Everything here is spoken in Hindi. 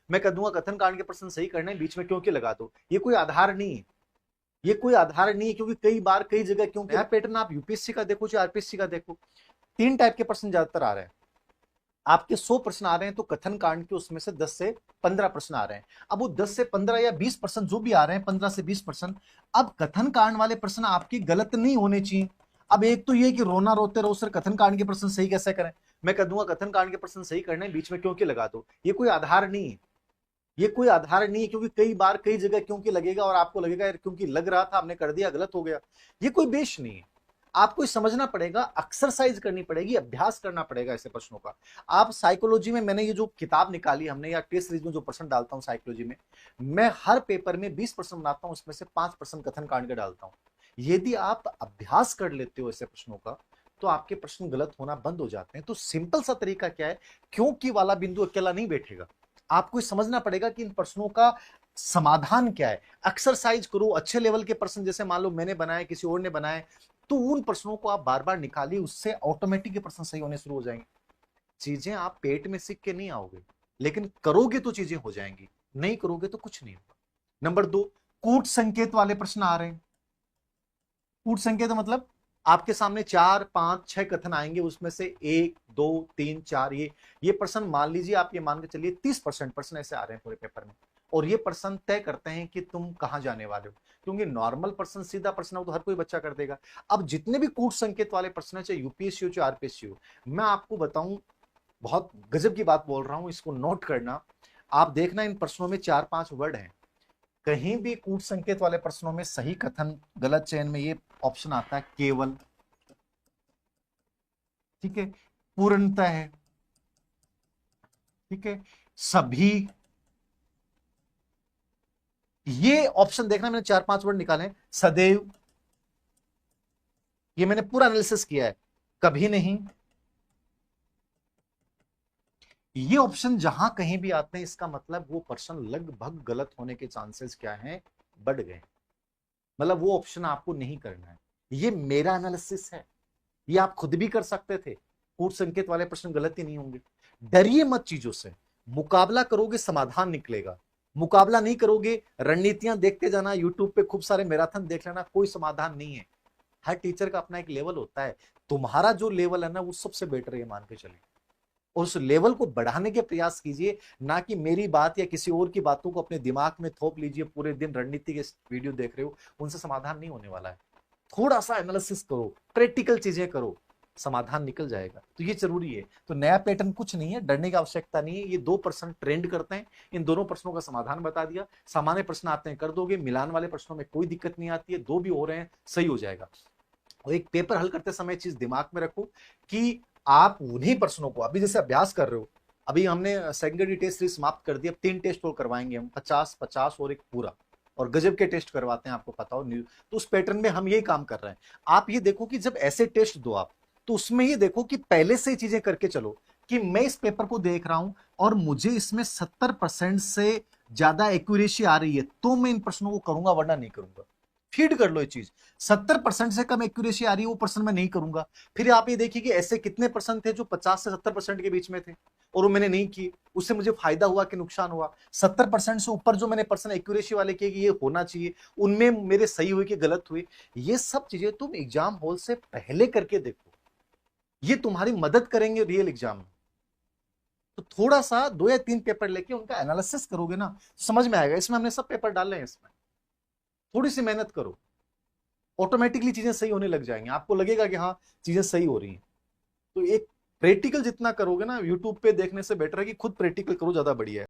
मैं कह दूंगा कथन कांड के प्रश्न सही करने बीच में क्यों के लगा दो। ये कोई आधार नहीं है, ये कोई आधार नहीं है, क्योंकि कई बार कई जगह क्यों नया पैटर्न आप यूपीएससी का देखो चाहे आरपीएससी का देखो, 3 टाइप के प्रश्न ज्यादातर आ रहे हैं। आपके 100 प्रश्न आ रहे हैं तो कथन कांड के उसमें से 10 से 15 प्रश्न आ रहे हैं। अब वो 10 से 15 या 20% जो भी आ रहे हैं, 15 से 20%, अब कथन कांड वाले प्रश्न आपकी गलत नहीं होने चाहिए। अब एक तो ये कि रोना रोते रहो सर कथन कांड के प्रश्न सही कैसे करें, मैं कह दूंगा कथन कांड के प्रश्न सही करने बीच में क्यों के लगा दो। ये कोई आधार नहीं है, ये कोई आधार नहीं है, क्योंकि कई बार कई जगह क्योंकि लगेगा और आपको लगेगा यार क्योंकि लग रहा था हमने कर दिया गलत हो गया। ये कोई बेश नहीं है। आपको समझना पड़ेगा, एक्सरसाइज करनी पड़ेगी, अभ्यास करना पड़ेगा ऐसे प्रश्नों का। आप साइकोलॉजी में, मैंने ये जो किताब निकाली हमने या टेस्ट सीरीज में जो प्रश्न डालता हूं साइकोलॉजी में, मैं हर पेपर में 20 प्रश्न बनाता हूं, उसमें से 5 प्रश्न कथन कांड के डालता हूं। यदि आप अभ्यास कर लेते हो ऐसे प्रश्नों का तो आपके प्रश्न गलत होना बंद हो जाते हैं। तो सिंपल सा तरीका क्या है, क्योंकि वाला बिंदु अकेला नहीं बैठेगा, आपको समझना पड़ेगा कि इन प्रश्नों का समाधान क्या है। एक्सरसाइज करो, अच्छे लेवल के प्रश्न जैसे मान लो मैंने बनाए, किसी और ने बनाए, तो उन प्रश्नों को आप बार बार निकालिए, उससे ऑटोमेटिक प्रश्न सही होने शुरू हो जाएंगे। चीजें आप पेट में सीख के नहीं आओगे, लेकिन करोगे तो चीजें हो जाएंगी, नहीं करोगे तो कुछ नहीं होगा। नंबर 2, कूट संकेत वाले प्रश्न आ रहे हैं। कूट संकेत मतलब आपके सामने 4, 5, 6 कथन आएंगे, उसमें से 1, 2, 3, 4 ये प्रश्न मान लीजिए, आप ये मान के चलिए 30% प्रश्न ऐसे आ रहे हैं पूरे पेपर में, और ये प्रश्न तय करते हैं कि तुम कहां जाने वाले हो। क्योंकि नॉर्मल प्रश्न, सीधा प्रश्न हो तो हर कोई बच्चा कर देगा। अब जितने भी कूट संकेत वाले प्रश्न है, चाहे यूपीएससी हो चाहे आरपीएससी हो, मैं आपको बताऊं, बहुत गजब की बात बोल रहा हूं, इसको नोट करना। आप देखना इन प्रश्नों में 4-5 वर्ड हैं, कहीं भी कूट संकेत वाले प्रश्नों में सही कथन गलत चयन में ये ऑप्शन आता है केवल, ठीक है, पूर्णतः है, ठीक है, सभी, ये ऑप्शन देखना, मैंने 4-5 वर्ड निकाले हैं। सदैव, ये मैंने पूरा एनालिसिस किया है, कभी नहीं, ये ऑप्शन जहां कहीं भी आते हैं इसका मतलब वो प्रश्न लगभग गलत होने के चांसेस क्या हैं, बढ़ गए। मतलब वो ऑप्शन आपको नहीं करना है। ये मेरा एनालिसिस है, ये आप खुद भी कर सकते थे। कूट संकेत वाले प्रश्न गलत ही नहीं होंगे। डरिए मत चीजों से, मुकाबला करोगे समाधान निकलेगा। मुकाबला नहीं करोगे, रणनीतियां देखते जाना, यूट्यूब पे खूब सारे मैराथन देख लेना, कोई समाधान नहीं है। हर टीचर का अपना एक लेवल होता है, तुम्हारा जो लेवल है ना वो सबसे बेटर है, मान के चलिए, और उस लेवल को बढ़ाने के प्रयास कीजिए, ना कि मेरी बात या किसी और की बातों को अपने दिमाग में थोप लीजिए। पूरे दिन रणनीति के वीडियो देख रहे हो, उनसे समाधान नहीं होने वाला है। थोड़ा सा एनालिसिस करो, प्रैक्टिकल चीजें करो, समाधान निकल जाएगा। तो ये जरूरी है। तो नया पैटर्न कुछ नहीं है, डरने की आवश्यकता नहीं है। ये 2% ट्रेंड करते हैं, इन दोनों प्रश्नों का समाधान बता दिया। सामान्य प्रश्न आते हैं कर दोगे, मिलान वाले प्रश्नों में कोई दिक्कत नहीं आती है, 2 भी हो रहे हैं सही हो जाएगा। और एक पेपर हल करते समय चीज दिमाग में रखो कि आप उन्हीं प्रश्नों को, अभी जैसे अभ्यास कर रहे हो, अभी हमने सेकेंडरी टेस्ट सीरीज समाप्त कर दी, अब 3 टेस्ट और करवाएंगे हम, 50-50 और एक पूरा, और गजब के टेस्ट करवाते हैं, आपको पता हो। तो उस पैटर्न में हम यही काम कर रहे हैं। आप ये देखो कि जब ऐसे टेस्ट दो आप, तो उसमें ये देखो कि पहले से चीजें करके चलो कि मैं इस पेपर को देख रहा हूं और मुझे इसमें 70% से ज्यादा एक्यूरेसी आ रही है तो मैं इन प्रश्नों को करूंगा, वरना नहीं करूंगा। फीड कर लो ये चीज। 70% से कम एक्यूरेसी आ रही है वो प्रश्न मैं नहीं करूंगा। फिर आप ये देखिए कि ऐसे कितने प्रश्न थे जो 50 से 70% के बीच में थे और वो मैंने नहीं किए, उससे मुझे फायदा हुआ कि नुकसान हुआ। 70% से ऊपर जो मैंने प्रश्न एक्यूरेसी वाले किए कि ये होना चाहिए, उनमें मेरे सही हुए कि गलत हुए। ये सब चीजें तुम एग्जाम हॉल से पहले करके देखो, ये तुम्हारी मदद करेंगे रियल एग्जाम में। तो थोड़ा सा 2 या 3 पेपर लेके उनका एनालिसिस करोगे ना, समझ में आएगा। इसमें हमने सब पेपर डाले हैं, इसमें थोड़ी सी मेहनत करो, ऑटोमेटिकली चीजें सही होने लग जाएंगी। आपको लगेगा कि हाँ चीजें सही हो रही हैं। तो एक प्रैक्टिकल जितना करोगे ना यूट्यूब पे देखने से बेटर है कि खुद प्रैक्टिकल करो, ज्यादा बढ़िया है।